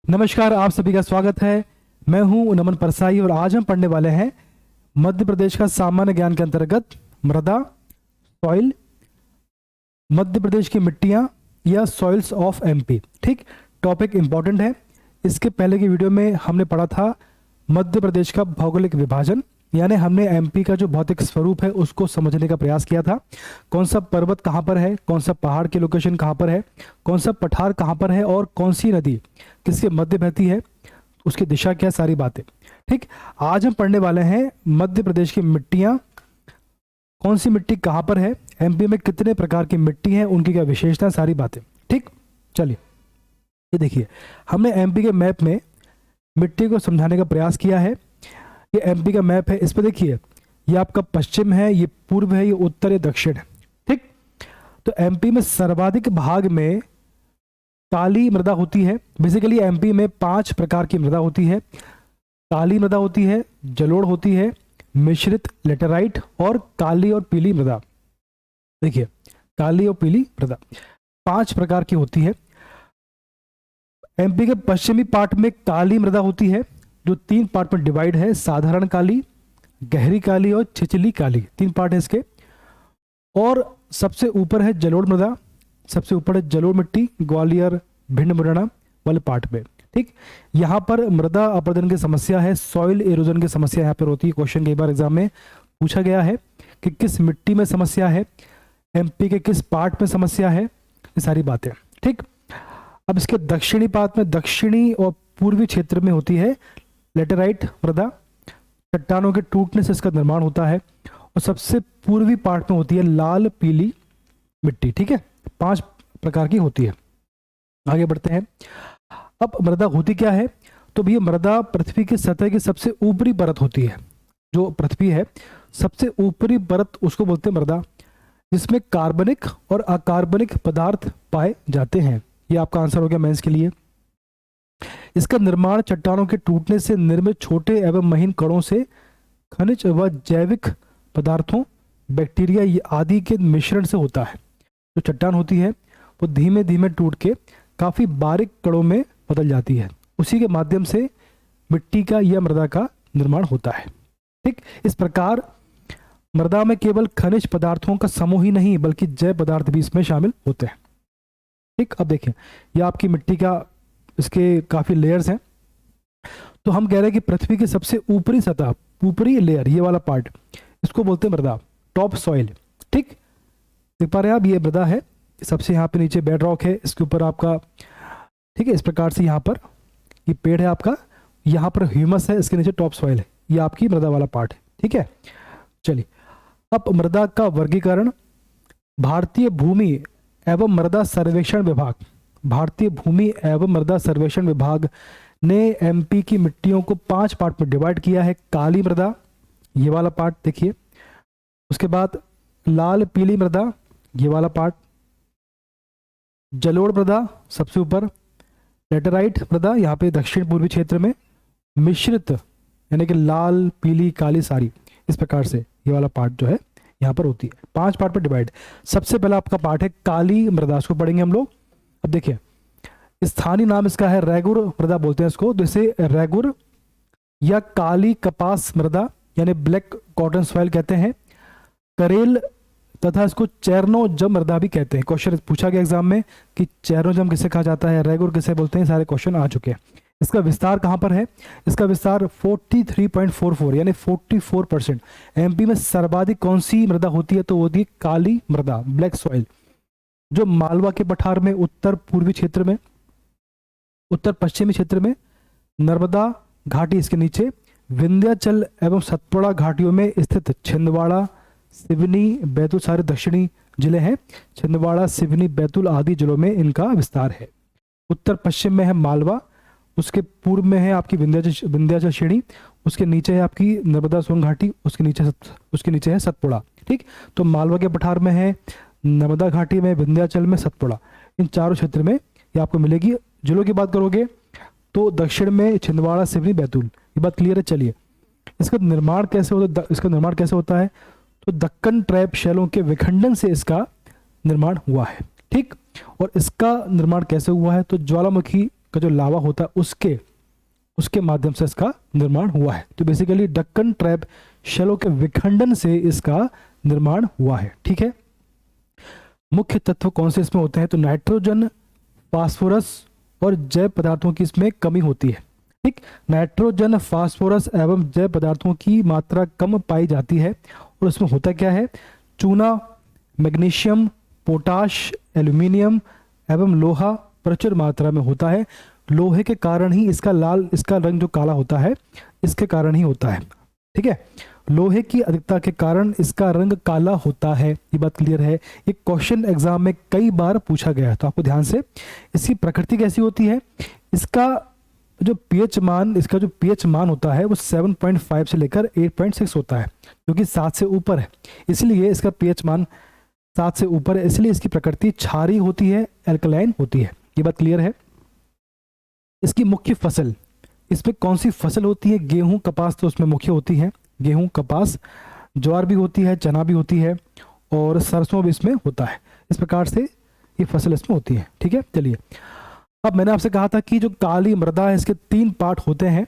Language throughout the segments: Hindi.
नमस्कार, आप सभी का स्वागत है। मैं हूं नमन परसाई और आज हम पढ़ने वाले हैं मध्य प्रदेश का सामान्य ज्ञान के अंतर्गत मृदा, सॉइल, मध्य प्रदेश की मिट्टियां या सॉइल्स ऑफ एमपी। ठीक, टॉपिक इंपॉर्टेंट है। इसके पहले की वीडियो में हमने पढ़ा था मध्य प्रदेश का भौगोलिक विभाजन, यानी हमने एमपी का जो भौतिक स्वरूप है उसको समझने का प्रयास किया था। कौन सा पर्वत कहाँ पर है, कौन सा पहाड़ की लोकेशन कहाँ पर है, कौन सा पठार कहाँ पर है और कौन सी नदी किसके मध्य बहती है, उसकी दिशा क्या है, सारी बातें। ठीक, आज हम पढ़ने वाले हैं मध्य प्रदेश की मिट्टियाँ, कौन सी मिट्टी कहाँ पर है, एमपी में कितने प्रकार की मिट्टी है, उनकी क्या विशेषता, सारी बातें। ठीक, चलिए ये देखिए, हमने एमपी के मैप में मिट्टी को समझाने का प्रयास किया है। ये एमपी का मैप है, इस पर देखिए, ये आपका पश्चिम है, ये पूर्व है, ये उत्तर, ये दक्षिण है। ठीक, तो एमपी में सर्वाधिक भाग में काली मृदा होती है। बेसिकली एमपी में 5 प्रकार की मृदा होती है। काली मृदा होती है, जलोढ़ होती है, मिश्रित लेटेराइट और काली और पीली मृदा। देखिए, काली और पीली मृदा 5 प्रकार की होती है। एमपी के पश्चिमी पार्ट में काली मृदा होती है जो 3 पार्ट में डिवाइड है, साधारण काली, गहरी काली और छिछली काली, 3 पार्ट है इसके। और सबसे ऊपर है जलोढ़ मृदा, सबसे ऊपर है जलोढ़ मिट्टी, ग्वालियर, भिंड, मुरैना वाले पार्ट में। ठीक, यहाँ पर मृदा अपरदन की समस्या है, सॉइल एरोजन की समस्या यहाँ पर होती है। क्वेश्चन कई बार एग्जाम में पूछा गया है कि किस मिट्टी में समस्या है, एमपी के किस पार्ट में समस्या है, ये सारी बातें। ठीक, अब इसके दक्षिणी पार्ट में, दक्षिणी और पूर्वी क्षेत्र में होती है लेटेराइट मृदा, चट्टानों के टूटने से इसका निर्माण होता है। और सबसे पूर्वी पार्ट में होती है लाल पीली मिट्टी। ठीक है, 5 प्रकार की होती है। आगे बढ़ते हैं। अब मृदा होती क्या है, तो भैया मृदा पृथ्वी की सतह की सबसे ऊपरी परत होती है। जो पृथ्वी है सबसे ऊपरी परत उसको बोलते हैं मृदा, जिसमें कार्बनिक और अकार्बनिक पदार्थ पाए जाते हैं। ये आपका आंसर हो गया मेंस के लिए। इसका निर्माण चट्टानों के टूटने से निर्मित छोटे एवं महीन कणों से खनिज व जैविक पदार्थों, बैक्टीरिया आदि के मिश्रण से होता है। जो चट्टान होती है वो धीमे धीमे टूट के काफी बारीक कणों में बदल जाती है, उसी के माध्यम से मिट्टी का या मृदा का निर्माण होता है। ठीक, इस प्रकार मृदा में केवल खनिज पदार्थों का समूह ही नहीं बल्कि जैव पदार्थ भी इसमें शामिल होते हैं। ठीक, अब देखिए, यह आपकी मिट्टी का, इसके काफी लेयर्स हैं। तो हम कह रहे हैं कि पृथ्वी की सबसे ऊपरी सतह, ऊपरी लेयर, ये वाला पार्ट, इसको बोलते हैं मृदा, टॉप सॉइल। ठीक, देख पा रहे हैं आप, ये मृदा है, सबसे यहाँ पे नीचे बेड रॉक है, इसके ऊपर आपका, ठीक है, इस प्रकार से यहाँ पर ये पेड़ है आपका, यहाँ पर ह्यूमस है, इसके नीचे टॉप सॉइल है, ये आपकी मृदा वाला पार्ट है। ठीक है, चलिए अब मृदा का वर्गीकरण। भारतीय भूमि एवं मृदा सर्वेक्षण विभाग, भारतीय भूमि एवं मृदा सर्वेक्षण विभाग ने एमपी की मिट्टियों को 5 पार्ट में डिवाइड किया है। काली मृदा, ये वाला पार्ट देखिए, उसके बाद लाल पीली मृदा, ये वाला पार्ट, जलोढ़ मृदा सबसे ऊपर, लेटेराइट मृदा यहाँ पे दक्षिण पूर्वी क्षेत्र में, मिश्रित यानी कि लाल पीली काली सारी, इस प्रकार से ये वाला पार्ट जो है यहाँ पर होती है। 5 पार्ट पर डिवाइड। सबसे पहला आपका पार्ट है काली मृदा, इसको पढ़ेंगे हम लोग। अब देखिए, स्थानीय नाम इसका है रैगुर मृदा बोलते हैं इसको, तो इसे रैगुर या काली कपास मृदा यानी ब्लैक कॉटन सॉइल कहते हैं। करेल तथा इसको चेरनोजम मृदा भी कहते हैं। क्वेश्चन पूछा गया एग्जाम में कि चेरनोजम किसे कहा जाता है, रैगुर किसे बोलते हैं, सारे क्वेश्चन आ चुके हैं। इसका विस्तार कहाँ पर है, इसका विस्तार 43.44 यानी 44%। एमपी में सर्वाधिक कौन सी मृदा होती है, तो वो होती है काली मृदा, ब्लैक सॉइल, जो मालवा के पठार में, उत्तर पूर्वी क्षेत्र में, उत्तर पश्चिमी क्षेत्र में, नर्मदा घाटी इसके नीचे, विंध्याचल एवं सतपुड़ा घाटियों में स्थित छिंदवाड़ा, सिवनी, बैतूल, सारे दक्षिणी जिले हैं। छिंदवाड़ा, सिवनी, बैतूल आदि जिलों में इनका विस्तार है। उत्तर पश्चिम में है मालवा, उसके पूर्व में है आपकी विंध्याचल श्रेणी, उसके नीचे है आपकी नर्मदा सोन घाटी, उसके नीचे है सतपुड़ा। ठीक, तो मालवा के पठार में है, नर्मदा घाटी में, विंध्याचल में, सतपुड़ा, इन चारों क्षेत्र में ये आपको मिलेगी। जिलों की बात करोगे तो दक्षिण में छिंदवाड़ा, सिवनी, बैतूल, ये बात क्लियर है। चलिए इसका निर्माण कैसे होता है, तो दक्कन ट्रैप शैलों के विखंडन से इसका निर्माण हुआ है। ठीक, और इसका निर्माण कैसे हुआ है, तो ज्वालामुखी का जो लावा होता है उसके माध्यम से इसका निर्माण हुआ है। तो बेसिकली डक्कन ट्रैप शैलों के विखंडन से इसका निर्माण हुआ है। ठीक है, मुख्य तत्व कौन से इसमें होते हैं? तो नाइट्रोजन, फास्फोरस और जैव पदार्थों की इसमें कमी होती है। ठीक, नाइट्रोजन, फास्फोरस एवं जैव पदार्थों की मात्रा कम पाई जाती है। और उसमें होता क्या है? चूना, मैग्नीशियम, पोटाश, एल्यूमिनियम एवं लोहा प्रचुर मात्रा में होता है। लोहे के कारण ही इसका रंग जो काला होता है, इसके कारण ही होता है। ठीक है, लोहे की अधिकता के कारण इसका रंग काला होता है। ये बात क्लियर है। ये क्वेश्चन एग्जाम में कई बार पूछा गया है, तो आपको ध्यान से। इसकी प्रकृति कैसी होती है? इसका जो पीएच मान होता है वो 7.5 से लेकर 8.6 होता है, जो कि 7 से ऊपर है। इसलिए इसका पीएच मान 7 से ऊपर है, इसलिए इसकी प्रकृति क्षारीय होती है, एल्कलाइन होती है। ये बात क्लियर है। इसकी मुख्य फसल, इसमें कौन सी फसल होती है? गेहूं, कपास तो उसमें मुख्य होती है। गेहूं, कपास, ज्वार भी होती है, चना भी होती है और सरसों भी इसमें होता है। इस प्रकार से ये फसल इसमें होती है। ठीक है, चलिए अब मैंने आपसे कहा था कि जो काली मृदा है इसके 3 पार्ट होते हैं।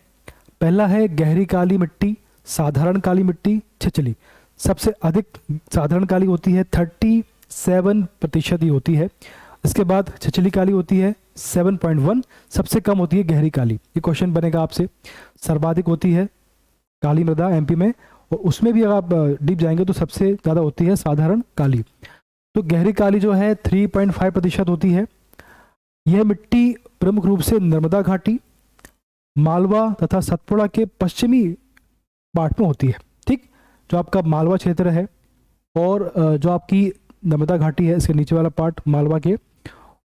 पहला है गहरी काली मिट्टी, साधारण काली मिट्टी, छिछली। सबसे अधिक साधारण काली होती है, 37% ही होती है। इसके बाद छिछली काली होती है 7.1, सबसे कम होती है गहरी काली। ये क्वेश्चन बनेगा आपसे। सर्वाधिक होती है काली मृदा एमपी में, और उसमें भी अगर आप डीप जाएंगे तो सबसे ज़्यादा होती है साधारण काली। तो गहरी काली जो है 3.5% होती है। यह मिट्टी प्रमुख रूप से नर्मदा घाटी, मालवा तथा सतपुड़ा के पश्चिमी पार्ट में होती है। ठीक, जो आपका मालवा क्षेत्र है और जो आपकी नर्मदा घाटी है, इसके नीचे वाला पार्ट मालवा के,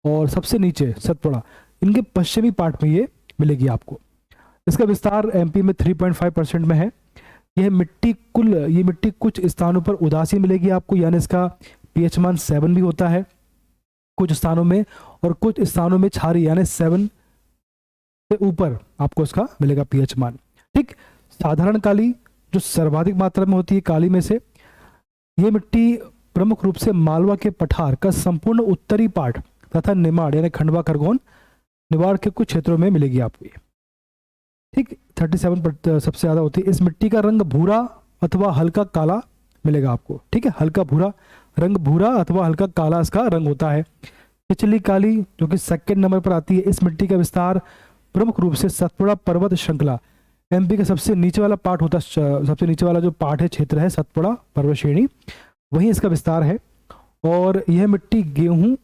और सबसे नीचे सतपुड़ा, इनके पश्चिमी पार्ट में ये मिलेगी आपको। इसका विस्तार एमपी में 3.5% में है। ये मिट्टी कुछ स्थानों पर उदासीन मिलेगी आपको, यानी इसका पीएच मान 7 भी होता है कुछ स्थानों में, और कुछ स्थानों में क्षारीय यानी 7 से ऊपर आपको इसका मिलेगा पीएच मान। ठीक, साधारण काली जो सर्वाधिक मात्रा में होती है काली में से, ये मिट्टी प्रमुख रूप से मालवा के पठार का संपूर्ण उत्तरी पार्ट तथा निमाड़ यानी खंडवा, खरगोन, निवाड़ के कुछ क्षेत्रों में मिलेगी आपको ये। ठीक, 37% सबसे ज्यादा होती है। इस मिट्टी का रंग भूरा अथवा हल्का काला मिलेगा आपको। ठीक है, हल्का भूरा, रंग भूरा अथवा हल्का काला इसका रंग होता है। छिछली काली जो कि सेकंड नंबर पर आती है, इस मिट्टी का विस्तार प्रमुख रूप से सतपुड़ा पर्वत श्रृंखला, एमपी का सबसे नीचे वाला पार्ट होता है। सबसे नीचे वाला जो पार्ट है, क्षेत्र है सतपुड़ा पर्वत श्रेणी, वहीं इसका विस्तार है। और यह मिट्टी गेहूं,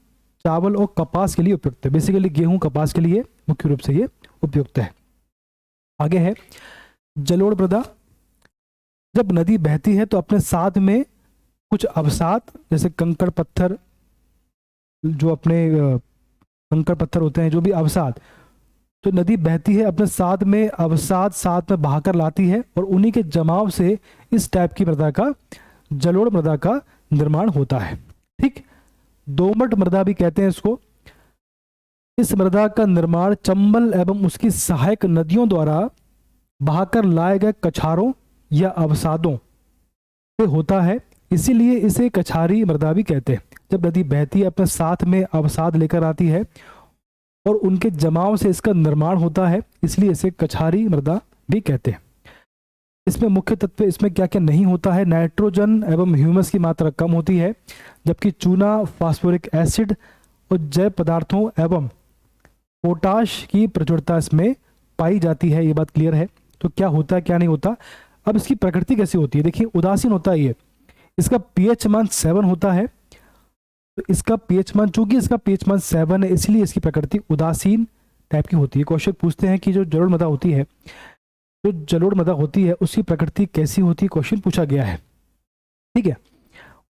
चावल और कपास के लिए उपयुक्त है। बेसिकली गेहूं, कपास के लिए मुख्य रूप से ये उपयुक्त है। आगे है जलोढ़ मृदा। जब नदी बहती है तो अपने साथ में कुछ अवसाद जैसे कंकड़ पत्थर, जो अपने कंकड़ पत्थर होते हैं, जो भी अवसाद, तो नदी बहती है अपने साथ में अवसाद साथ में बहाकर लाती है, और उन्हीं के जमाव से इस टाइप की मृदा का, जलोढ़ मृदा का निर्माण होता है। ठीक, दोमट मृदा भी कहते हैं इसको। इस मृदा का निर्माण चंबल एवं उसकी सहायक नदियों द्वारा बहाकर लाए गए कछारों या अवसादों से होता है, इसीलिए इसे कछारी मृदा भी कहते हैं। जब नदी बहती है अपने साथ में अवसाद लेकर आती है और उनके जमाव से इसका निर्माण होता है, इसलिए इसे कछारी मृदा भी कहते हैं। इसमें मुख्य तत्व इसमें क्या क्या नहीं होता है? नाइट्रोजन एवं ह्यूमस की मात्रा कम होती है, जबकि चूना, फास्फोरिक एसिड और जैव पदार्थों एवं पोटाश की प्रचुरता इसमें पाई जाती है। ये बात क्लियर है। तो क्या होता है, क्या नहीं होता? अब इसकी प्रकृति कैसी होती है? देखिए, उदासीन होता है ये। इसका पीएच मान 7 होता है, तो इसका पीएच मान, चूंकि इसका पीएच मान 7 है, इसलिए इसकी प्रकृति उदासीन टाइप की होती है। क्वेश्चन पूछते हैं कि जो जलोढ़ मृदा होती है, उसकी प्रकृति कैसी होती है, क्वेश्चन पूछा गया है। ठीक है,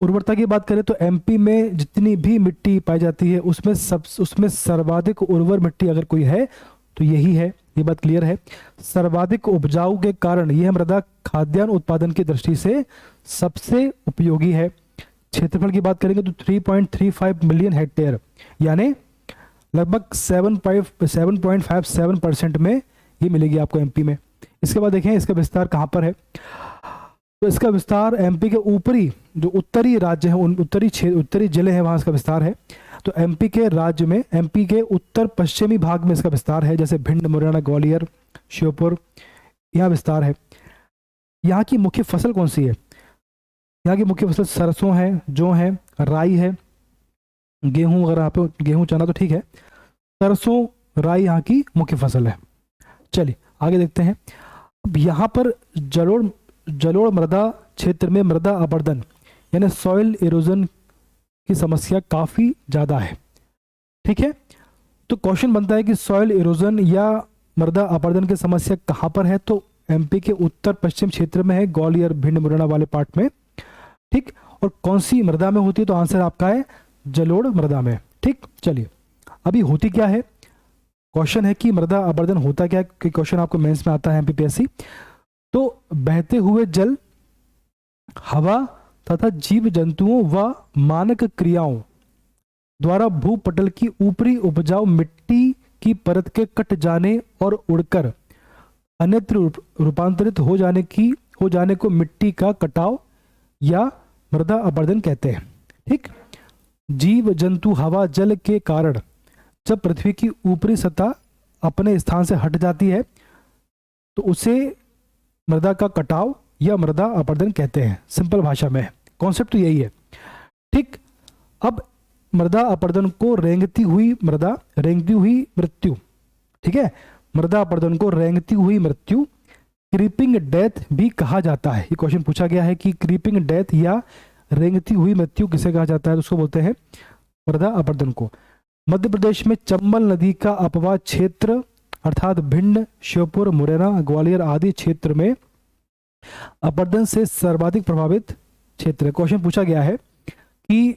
उर्वरता की बात करें तो एमपी में जितनी भी मिट्टी पाई जाती है उसमें सर्वाधिक उर्वर मिट्टी अगर कोई है तो यही है। ये बात क्लियर है। सर्वाधिक उपजाऊ के कारण यह मृदा खाद्यान्न उत्पादन की दृष्टि से सबसे उपयोगी है। क्षेत्रफल की बात करेंगे तो 3.35 मिलियन हेक्टेयर, यानी लगभग 7.57% में ये मिलेगी आपको एमपी में। इसके बाद देखें इसका विस्तार कहाँ पर है। तो इसका विस्तार एमपी के ऊपरी जो उत्तरी राज्य है, उन उत्तरी जिले हैं, वहाँ इसका विस्तार है। तो एमपी के राज्य में, एमपी के उत्तर पश्चिमी भाग में इसका विस्तार है, जैसे भिंड, मुरैना, ग्वालियर, श्योपुर, यहाँ विस्तार है। यहाँ की मुख्य फसल कौन सी है? यहाँ की मुख्य फसल सरसों है, जौ है, राई है, गेहूं। अगर आप गेहूं चना तो ठीक है, सरसों राई यहाँ की मुख्य फसल है। चलिए आगे देखते हैं। अब यहाँ पर जलोढ़ मृदा क्षेत्र में मृदा अपरदन यानी सॉइल इरोजन की समस्या काफ़ी ज़्यादा है। ठीक है, तो क्वेश्चन बनता है कि सॉइल इरोजन या मृदा अपरदन की समस्या कहाँ पर है? तो एमपी के उत्तर पश्चिम क्षेत्र में है, ग्वालियर, भिंड, मुरैना वाले पार्ट में। ठीक, और कौन सी मृदा में होती है? तो आंसर आपका है जलोढ़ मृदा में। ठीक, चलिए अभी होती क्या है, क्वेश्चन है कि मृदा अपरदन होता क्या है, कि क्वेश्चन आपको मेंस में आता है एमपीपीएससी। तो बहते हुए जल, हवा तथा जीव जंतुओं व मानक क्रियाओं द्वारा भूपटल की ऊपरी उपजाऊ मिट्टी की परत के कट जाने और उड़कर अन्यत्र रूपांतरित हो जाने को मिट्टी का कटाव या मृदा अपरदन कहते हैं। ठीक, जीव जंतु हवा जल के कारण जब पृथ्वी की ऊपरी सतह अपने स्थान से हट जाती है तो उसे मृदा का कटाव या मृदा अपरदन कहते हैं। सिंपल भाषा में कॉन्सेप्ट तो यही है। ठीक, अब मृदा अपरदन को रेंगती हुई मृत्यु, ठीक है, मृदा अपरदन को रेंगती हुई मृत्यु, क्रीपिंग डेथ भी कहा जाता है। ये क्वेश्चन पूछा गया है कि क्रीपिंग डेथ या रेंगती हुई मृत्यु किसे कहा जाता है? तो उसको बोलते हैं मृदा अपरदन को। मध्य प्रदेश में चंबल नदी का अपवाद क्षेत्र अर्थात भिंड, श्योपुर, मुरैना, ग्वालियर आदि क्षेत्र में अपरदन से सर्वाधिक प्रभावित क्षेत्र है। क्वेश्चन पूछा गया है कि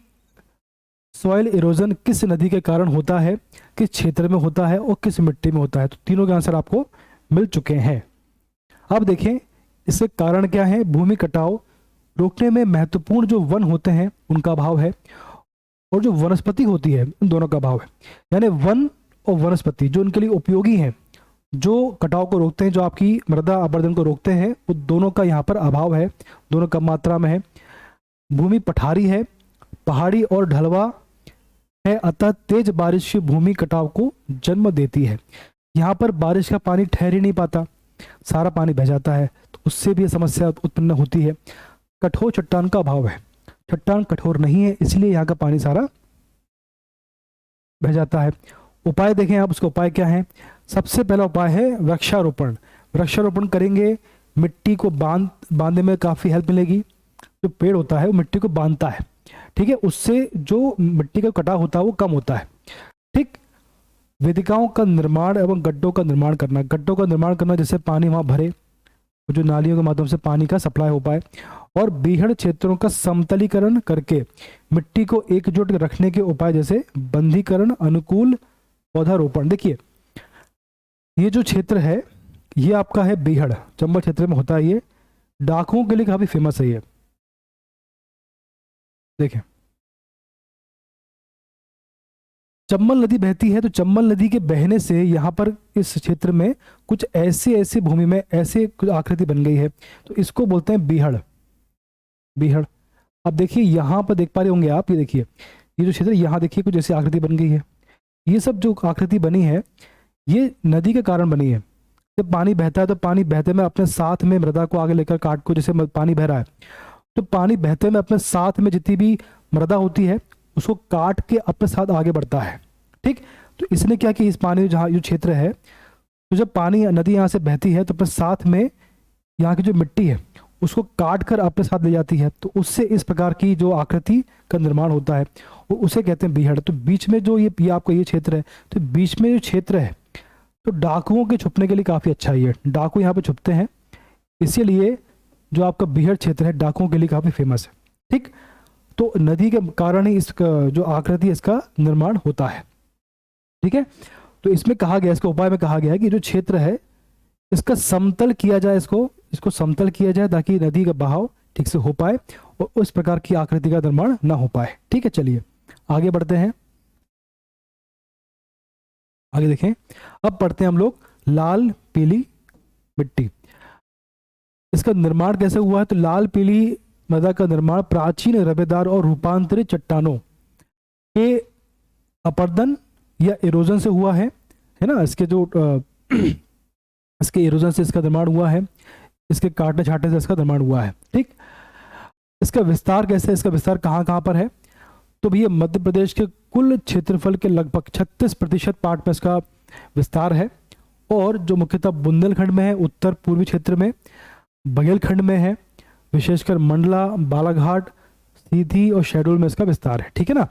सॉइल इरोजन किस नदी के कारण होता है, किस क्षेत्र में होता है और किस मिट्टी में होता है। तो तीनों के आंसर आपको मिल चुके हैं। अब देखें इसके कारण क्या है। भूमि कटाव रोकने में महत्वपूर्ण जो वन होते हैं उनका अभाव है, और जो वनस्पति होती है उन दोनों का अभाव है। यानी वन और वनस्पति जो उनके लिए उपयोगी हैं, जो कटाव को रोकते हैं, जो आपकी मृदा अपरदन को रोकते हैं, वो दोनों का यहाँ पर अभाव है, दोनों कम मात्रा में है। भूमि पठारी है, पहाड़ी और ढलवा है, अतः तेज बारिश की भूमि कटाव को जन्म देती है। यहाँ पर बारिश का पानी ठहर ही नहीं पाता, सारा पानी बह जाता है, तो उससे भी समस्या उत्पन्न होती है। कठोर चट्टान का अभाव है, चट्टान कठोर नहीं है, इसलिए यहाँ का पानी सारा बह जाता है। उपाय देखें आप, उसका उपाय क्या है। सबसे पहला उपाय है वृक्षारोपण। वृक्षारोपण करेंगे, मिट्टी को बांधने में काफ़ी हेल्प मिलेगी। जो पेड़ होता है वो मिट्टी को बांधता है, ठीक है, उससे जो मिट्टी का कटाव होता है वो कम होता है। ठीक, वेदिकाओं का निर्माण एवं गड्ढों का निर्माण करना। गड्ढों का निर्माण करना जिससे पानी वहाँ भरे, जो नालियों के माध्यम से पानी का सप्लाई हो पाए। और बीहड़ क्षेत्रों का समतलीकरण करके मिट्टी को एकजुट रखने के उपाय जैसे बंधीकरण, अनुकूल पौधारोपण। देखिए ये जो क्षेत्र है ये आपका है बीहड़, चंबल क्षेत्र में होता है। ये डाकुओं के लिए काफी फेमस है। ये देखें चंबल नदी बहती है, तो चंबल नदी के बहने से यहाँ पर इस क्षेत्र में कुछ ऐसे भूमि में ऐसे कुछ आकृति बन गई है, तो इसको बोलते हैं बीहड़। बीहड़। अब देखिए यहाँ पर देख पा रहे होंगे आप, ये देखिए ये जो क्षेत्र यहाँ देखिए कुछ ऐसी आकृति बन गई है। ये सब जो आकृति बनी है ये नदी के कारण बनी है। जब पानी बहता है तो पानी बहते में अपने साथ में मृदा को आगे लेकर काट को, जैसे पानी बह रहा है तो पानी बहते में अपने साथ में जितनी भी मृदा होती है उसको काट के अपने साथ आगे बढ़ता है। ठीक, तो इसने क्या कि इस पानी जहाँ जो क्षेत्र है, तो जब पानी नदी यहाँ से बहती है तो अपने साथ में यहाँ की जो मिट्टी है उसको काट कर अपने साथ ले जाती है, तो उससे इस प्रकार की जो आकृति का निर्माण होता है वो उसे कहते हैं बीहड़। तो बीच में जो ये आपका ये क्षेत्र है, तो बीच में जो क्षेत्र है तो डाकुओं के छुपने के लिए काफ़ी अच्छा है। ये डाकू यहाँ पे छुपते हैं, इसीलिए जो आपका बीहड़ क्षेत्र है डाकुओं के लिए काफ़ी फेमस है। ठीक, तो नदी के कारण ही इसका जो आकृति इसका निर्माण होता है। ठीक है, तो इसमें कहा गया, इसके उपाय में कहा गया है कि जो क्षेत्र है इसका समतल किया जाए, इसको समतल किया जाए ताकि नदी का बहाव ठीक से हो पाए और उस प्रकार की आकृति का निर्माण ना हो पाए। ठीक है, चलिए आगे बढ़ते हैं। आगे देखें, अब पढ़ते हैं हम लोग लाल पीली मिट्टी। इसका निर्माण कैसे हुआ है? तो लाल पीली मृदा का निर्माण प्राचीन रवेदार और रूपांतरित चट्टानों के अपरदन या इरोजन से हुआ है ना। इसके जो इसके इरोजन से इसका निर्माण हुआ है, इसके काटने छाटने से इसका निर्माण हुआ है। ठीक, इसका विस्तार कैसे, इसका विस्तार कहाँ कहाँ पर है? तो भैया मध्य प्रदेश के कुल क्षेत्रफल के लगभग 36% पार्ट में इसका विस्तार है, और जो मुख्यतः बुंदेलखंड में है, उत्तर पूर्वी क्षेत्र में, बघेलखंड में है, विशेषकर मंडला, बालाघाट, सीधी और शहडोल में इसका विस्तार है। ठीक है ना,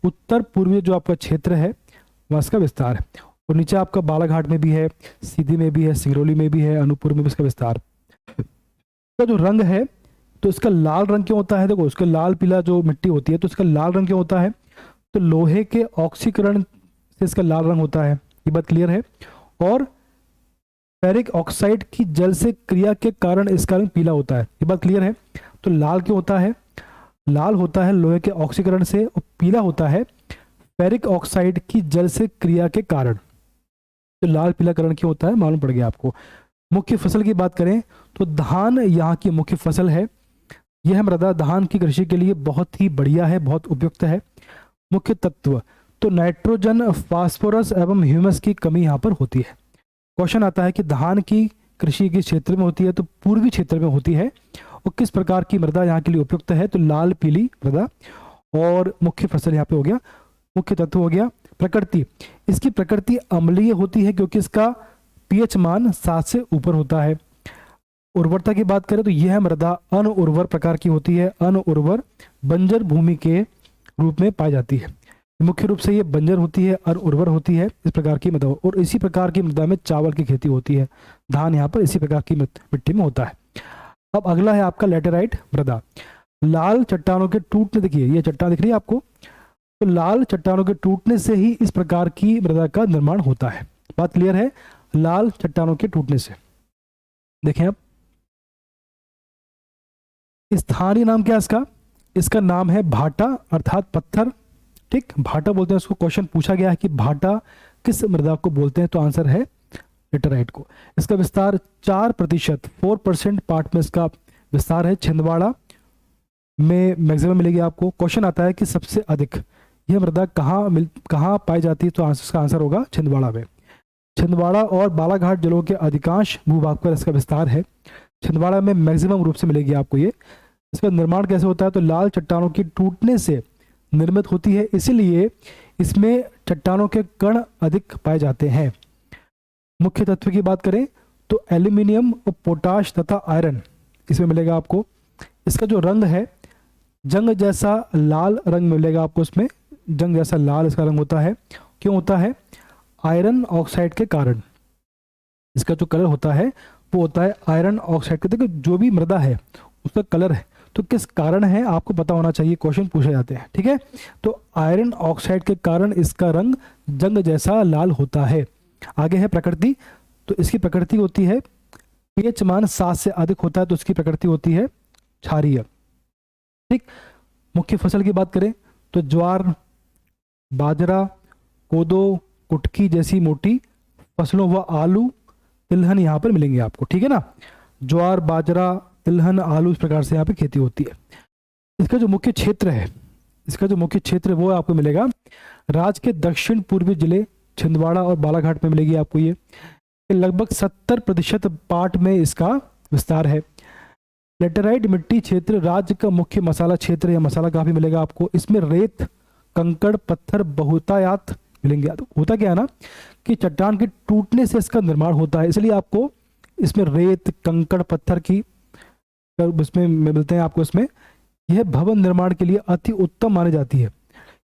उत्तर पूर्वी जो आपका क्षेत्र है वहाँ इसका विस्तार है, और नीचे आपका बालाघाट में भी है, सीधी में भी है, सिंगरौली में भी है, अनूपपुर में भी इसका विस्तार। इसका जो रंग है, तो इसका लाल रंग क्यों होता है? देखो, इसका लाल पीला जो मिट्टी होती है, तो इसका लाल रंग क्यों होता है? तो लोहे के ऑक्सीकरण से इसका लाल रंग होता है, ये बात क्लियर है। और फेरिक ऑक्साइड की जल से क्रिया के कारण इसका रंग पीला होता है, ये बात क्लियर है। तो लाल क्यों होता है? लाल होता है लोहे के ऑक्सीकरण से, और पीला होता है फेरिक ऑक्साइड की जल से क्रिया के कारण। तो लाल पीला करण क्यों होता है, मालूम पड़ गया आपको। मुख्य फसल की बात करें तो धान यहाँ की मुख्य फसल है। यह मृदा धान की कृषि के लिए बहुत ही बढ़िया है, बहुत उपयुक्त है। मुख्य तत्व तो नाइट्रोजन, फास्फोरस एवं ह्यूमस की कमी यहाँ पर होती है। क्वेश्चन आता है कि धान की कृषि किस क्षेत्र में होती है? तो पूर्वी क्षेत्र में होती है। और किस प्रकार की मृदा यहाँ के लिए उपयुक्त है? तो लाल पीली मृदा। और मुख्य फसल यहाँ पे हो गया, मुख्य तत्व हो गया। प्रकृति, इसकी प्रकृति अम्लीय होती है क्योंकि इसका पीएच मान 7 से ऊपर होता है। उर्वरता की बात करें तो यह मृदा अनउर्वर प्रकार की होती है, अनउर्वर बंजर भूमि के रूप में पाई जाती है। मुख्य रूप से ये बंजर होती है, अनउर्वर होती है इस प्रकार की मृदा, और इसी प्रकार की मृदा में चावल की खेती होती है। धान यहाँ पर इसी प्रकार की मिट्टी में होता है। अब अगला है आपका लेटेराइट मृदा। लाल चट्टानों के टूटने, देखिए ये चट्टान दिख रही है आपको, तो लाल चट्टानों के टूटने से ही इस प्रकार की मृदा का निर्माण होता है। बात क्लियर है? लाल चट्टानों के टूटने से। देखें अब स्थानीय नाम क्या है इसका? इसका नाम है भाटा अर्थात पत्थर। ठीक, भाटा बोलते हैं उसको। क्वेश्चन पूछा गया है कि भाटा किस मृदा को बोलते हैं, तो आंसर है लेटेराइट को। इसका विस्तार 4%, 4% पार्ट में इसका विस्तार है। छिंदवाड़ा में मैक्सिमम मिलेगी आपको। क्वेश्चन आता है कि सबसे अधिक यह मृदा कहाँ पाई जाती है, तो इसका आंसर होगा छिंदवाड़ा में। छिंदवाड़ा और बालाघाट जिलों के अधिकांश भूभाग पर इसका विस्तार है। छिंदवाड़ा में मैक्सिमम रूप से मिलेगी आपको ये। इसका निर्माण कैसे होता है? तो लाल चट्टानों की टूटने से निर्मित होती है, इसीलिए इसमें चट्टानों के कण अधिक पाए जाते हैं। मुख्य तत्व की बात करें तो एल्यूमिनियम और पोटाश तथा आयरन इसमें मिलेगा आपको। इसका जो रंग है जंग जैसा लाल रंग मिलेगा आपको इसमें, जंग जैसा लाल इसका रंग होता है। क्यों होता है? आयरन ऑक्साइड के कारण इसका जो कलर होता है वो होता है आयरन ऑक्साइड का। देखो जो भी मृदा है उसका कलर है, तो किस कारण है आपको पता होना चाहिए, क्वेश्चन पूछे जाते हैं। ठीक है, तो आयरन ऑक्साइड के कारण इसका रंग जंग जैसा लाल होता है। आगे है प्रकृति, तो इसकी प्रकृति होती है पीएच मान 7 से अधिक होता है, तो इसकी प्रकृति होती है क्षारीय। ठीक, मुख्य फसल की बात करें तो ज्वार, बाजरा, कोदो, कुटकी जैसी मोटी फसलों व आलू, तिलहन यहाँ पर मिलेंगे आपको। ठीक है ना, ज्वार, बाजरा, तिलहन, आलू इस प्रकार से यहाँ पे खेती होती है। इसका जो मुख्य क्षेत्र है, इसका जो मुख्य क्षेत्र है वो आपको मिलेगा राज्य के दक्षिण पूर्वी जिले छिंदवाड़ा और बालाघाट में मिलेगी आपको ये। लगभग 70% पार्ट में इसका विस्तार है। लेटेराइट मिट्टी क्षेत्र राज्य का मुख्य मसाला क्षेत्र या मसाला काफी मिलेगा आपको। इसमें रेत, कंकड़, पत्थर बहुतायात मिलेंगे। तो होता क्या है ना कि चट्टान के टूटने से इसका निर्माण होता है, इसलिए आपको इसमें रेत, कंकड़, पत्थर की इसमें मिलते हैं आपको। इसमें यह भवन निर्माण के लिए अति उत्तम मानी जाती है।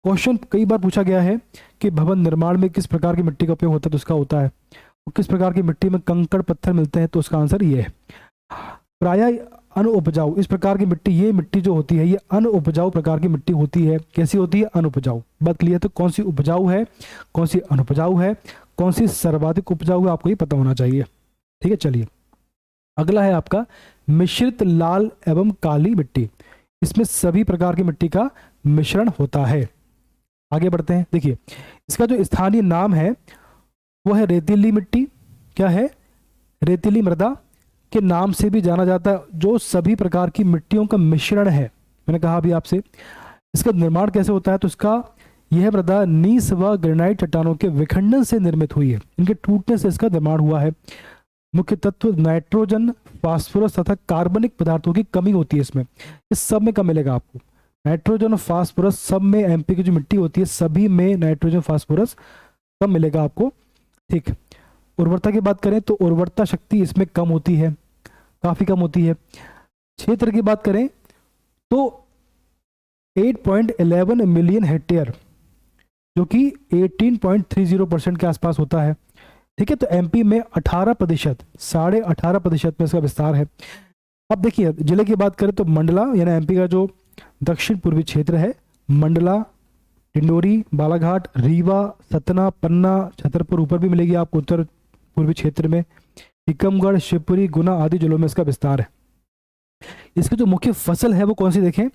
क्वेश्चन कई बार पूछा गया है कि भवन निर्माण में किस प्रकार की मिट्टी का उपयोग होता है, तो उसका होता है। और किस प्रकार की मिट्टी में कंकड़ पत्थर मिलते हैं, तो उसका आंसर ये है। प्रायः अनुपजाऊ इस प्रकार की मिट्टी, ये मिट्टी जो होती है ये अनुपजाऊ प्रकार की मिट्टी होती है। कैसी होती है? अनुपजाऊ। बात क्लियर? तो कौन सी उपजाऊ है, कौन सी अनुपजाऊ है, कौन सी सर्वाधिक उपजाऊ है, आपको ये पता होना चाहिए। ठीक है, चलिए अगला है आपका मिश्रित लाल एवं काली मिट्टी। इसमें सभी प्रकार की मिट्टी का मिश्रण होता है। आगे बढ़ते हैं। देखिए इसका जो स्थानीय नाम है वो है रेतीली मिट्टी। क्या है? रेतीली मृदा। के नाम से भी जाना जाता है, जो सभी प्रकार की मिट्टियों का मिश्रण है। मैंने कहा अभी आपसे इसका निर्माण कैसे होता है, तो इसका यह मृदा नीस व ग्रेनाइट चट्टानों के विखंडन से निर्मित हुई है, इनके टूटने से इसका निर्माण हुआ है। मुख्य तत्व नाइट्रोजन, फास्फोरस तथा कार्बनिक पदार्थों की कमी होती है इसमें, इस सब में कम मिलेगा आपको। नाइट्रोजन और फास्फोरस सब में, एमपी की जो मिट्टी होती है सभी में नाइट्रोजन फास्फोरस कम मिलेगा आपको। ठीक, उर्वरता की बात करें तो उर्वरता शक्ति इसमें कम होती है, काफ़ी कम होती है। क्षेत्र की बात करें तो 8.11 मिलियन हेक्टेयर, जो कि 18.30% के आसपास होता है। ठीक है, तो एमपी में 18%, 18.5% में इसका विस्तार है। अब देखिए जिले की बात करें तो मंडला, यानी एमपी का जो दक्षिण पूर्वी क्षेत्र है, मंडला, डिंडोरी, बालाघाट, रीवा, सतना, पन्ना, छतरपुर ऊपर भी मिलेगी आपको उत्तर पूर्वी क्षेत्र में, टीकमगढ़, शिवपुरी, गुना आदि जिलों में इसका विस्तार है। इसकी जो मुख्य फसल है वो कौन सी देखें,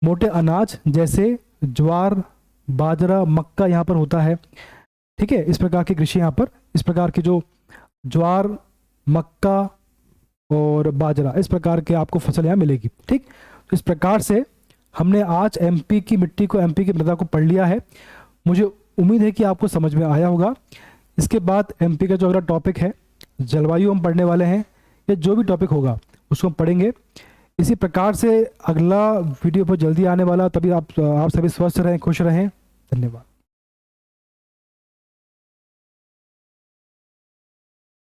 मोटे अनाज जैसे ज्वार, बाजरा, मक्का यहाँ पर होता है। ठीक है, इस प्रकार की कृषि यहाँ पर, इस प्रकार की जो ज्वार, मक्का और बाजरा, इस प्रकार के आपको फसल यहाँ मिलेगी। ठीक, इस प्रकार से हमने आज एमपी की मिट्टी को, एमपी की मृदा को पढ़ लिया है। मुझे उम्मीद है कि आपको समझ में आया होगा। इसके बाद एमपी का जो अगला टॉपिक है जलवायु हम पढ़ने वाले हैं, या जो भी टॉपिक होगा उसको हम पढ़ेंगे। इसी प्रकार से अगला वीडियो बहुत जल्दी आने वाला, तभी आप सभी स्वस्थ रहें, खुश रहें। धन्यवाद।